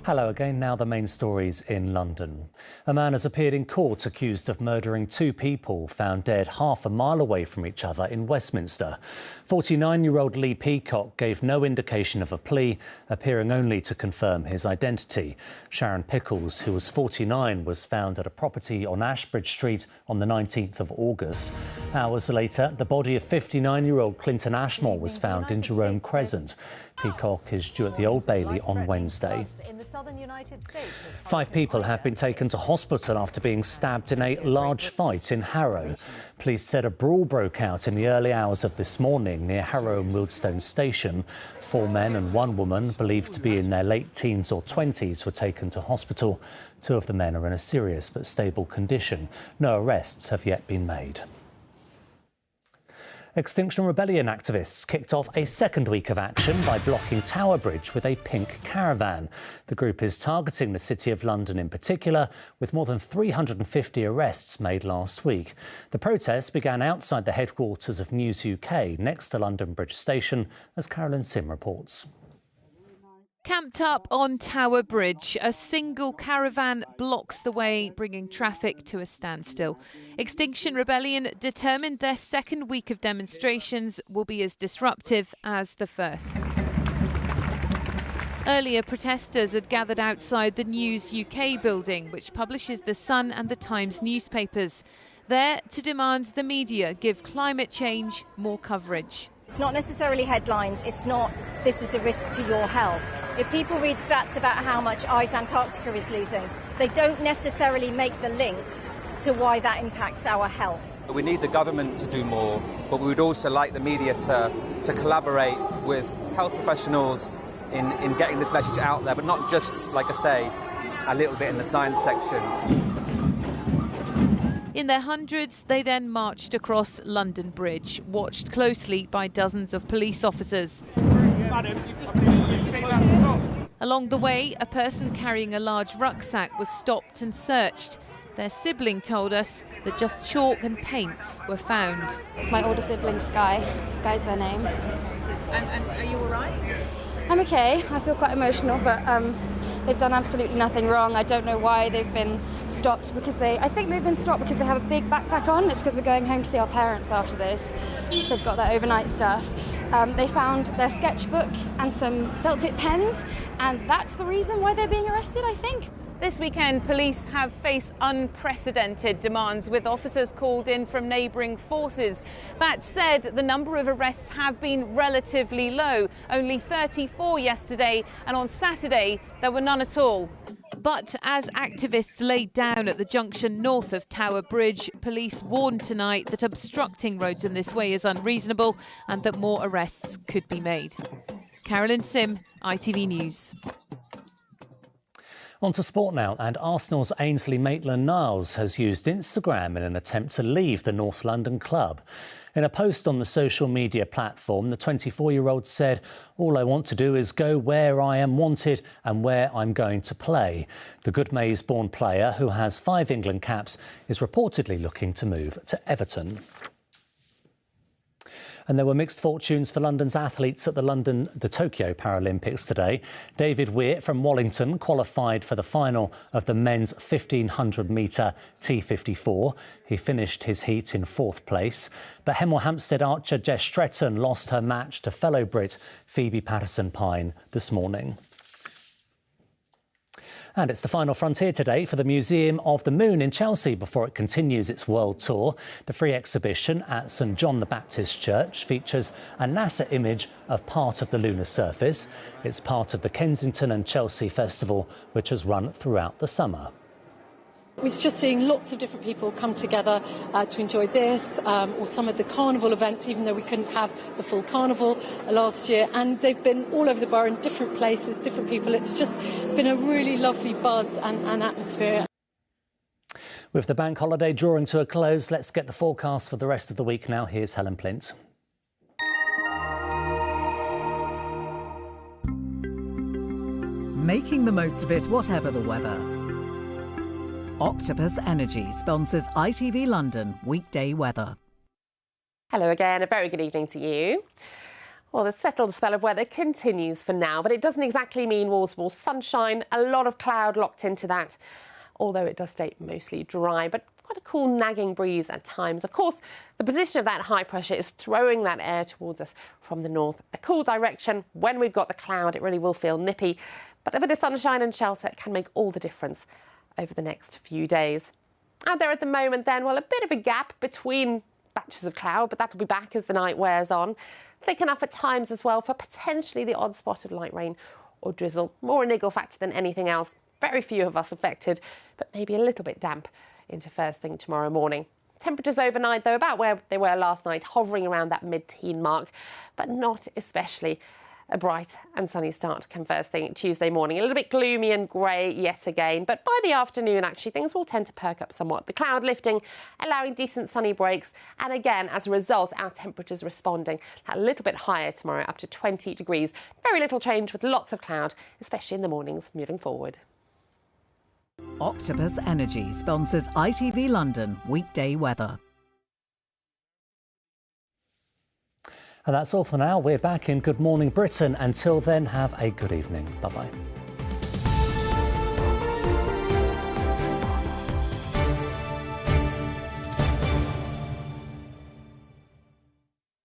Hello again. Now the main stories in London. A man has appeared in court accused of murdering two people found dead half a mile away from each other in Westminster. 49-year-old Lee Peacock gave no indication of a plea, appearing only to confirm his identity. Sharon Pickles, who was 49, was found at a property on Ashbridge Street on the 19th of August. Hours later, the body of 59-year-old Clinton Ashmore was found in Jerome Crescent. Peacock is due at the Old Bailey on Wednesday. 5 people have been taken to hospital after being stabbed in a large fight in Harrow. Police said a brawl broke out in the early hours of this morning near Harrow and Wildstone Station. 4 men and 1 woman, believed to be in their late teens or 20s, were taken to hospital. 2 of the men are in a serious but stable condition. No arrests have yet been made. Extinction Rebellion activists kicked off a second week of action by blocking Tower Bridge with a pink caravan. The group is targeting the City of London in particular, with more than 350 arrests made last week. The protest began outside the headquarters of News UK, next to London Bridge Station, as Carolyn Sim reports. Camped up on Tower Bridge, a single caravan blocks the way, bringing traffic to a standstill. Extinction Rebellion determined their second week of demonstrations will be as disruptive as the first. Earlier, protesters had gathered outside the News UK building, which publishes the Sun and the Times newspapers, there to demand the media give climate change more coverage. It's not necessarily headlines, it's not this is a risk to your health. If people read stats about how much ice Antarctica is losing, they don't necessarily make the links to why that impacts our health. We need the government to do more, but we would also like the media to collaborate with health professionals in getting this message out there, but not just, like I say, a little bit in the science section. In their hundreds, they then marched across London Bridge, watched closely by dozens of police officers. Along the way, a person carrying a large rucksack was stopped and searched. Their sibling told us that just chalk and paints were found. It's my older sibling, Sky. Sky's their name. And are you all right? I'm okay. I feel quite emotional, but they've done absolutely nothing wrong. I don't know why they've been stopped, because I think they've been stopped because they have a big backpack on. It's because we're going home to see our parents after this. So they've got their overnight stuff. They found their sketchbook and some felt tip pens, and that's the reason why they're being arrested, I think. This weekend, police have faced unprecedented demands, with officers called in from neighbouring forces. That said, the number of arrests have been relatively low. Only 34 yesterday, and on Saturday there were none at all. But as activists laid down at the junction north of Tower Bridge, police warned tonight that obstructing roads in this way is unreasonable and that more arrests could be made. Carolyn Sim, ITV News. On to sport now, and Arsenal's Ainsley Maitland-Niles has used Instagram in an attempt to leave the North London club. In a post on the social media platform, the 24-year-old said, "All I want to do is go where I am wanted and where I'm going to play." The Goodmayes-born player, who has 5 England caps, is reportedly looking to move to Everton. And there were mixed fortunes for London's athletes at the Tokyo Paralympics today. David Weir from Wallington qualified for the final of the men's 1500-metre T54. He finished his heat in 4th place. But Hemel Hempstead archer Jess Stretton lost her match to fellow Brit Phoebe Patterson-Pine this morning. And it's the final frontier today for the Museum of the Moon in Chelsea before it continues its world tour. The free exhibition at St John the Baptist Church features a NASA image of part of the lunar surface. It's part of the Kensington and Chelsea Festival, which has run throughout the summer. We're just seeing lots of different people come together to enjoy this or some of the carnival events, even though we couldn't have the full carnival last year. And they've been all over the borough in different places, different people. It's been a really lovely buzz and atmosphere. With the bank holiday drawing to a close, let's get the forecast for the rest of the week now. Here's Helen Plint. Making the most of it, whatever the weather. Octopus Energy sponsors ITV London weekday weather. Hello again, a very good evening to you. Well, the settled spell of weather continues for now, but it doesn't exactly mean wall-to-wall sunshine. A lot of cloud locked into that, although it does stay mostly dry, but quite a cool nagging breeze at times. Of course, the position of that high pressure is throwing that air towards us from the north. A cool direction. When we've got the cloud, it really will feel nippy, but with the sunshine and shelter, it can make all the difference over the next few days. Out there at the moment then, well, a bit of a gap between batches of cloud, but that'll be back as the night wears on. Thick enough at times as well for potentially the odd spot of light rain or drizzle. More a niggle factor than anything else. Very few of us affected, but maybe a little bit damp into first thing tomorrow morning. Temperatures overnight, though, about where they were last night, hovering around that mid-teen mark, but not especially a bright and sunny start come first thing Tuesday morning. A little bit gloomy and grey yet again, but by the afternoon, actually, things will tend to perk up somewhat. The cloud lifting, allowing decent sunny breaks, and again, as a result, our temperatures responding a little bit higher tomorrow, up to 20 degrees. Very little change with lots of cloud, especially in the mornings moving forward. Octopus Energy sponsors ITV London weekday weather. And that's all for now. We're back in Good Morning Britain. Until then, have a good evening. Bye-bye.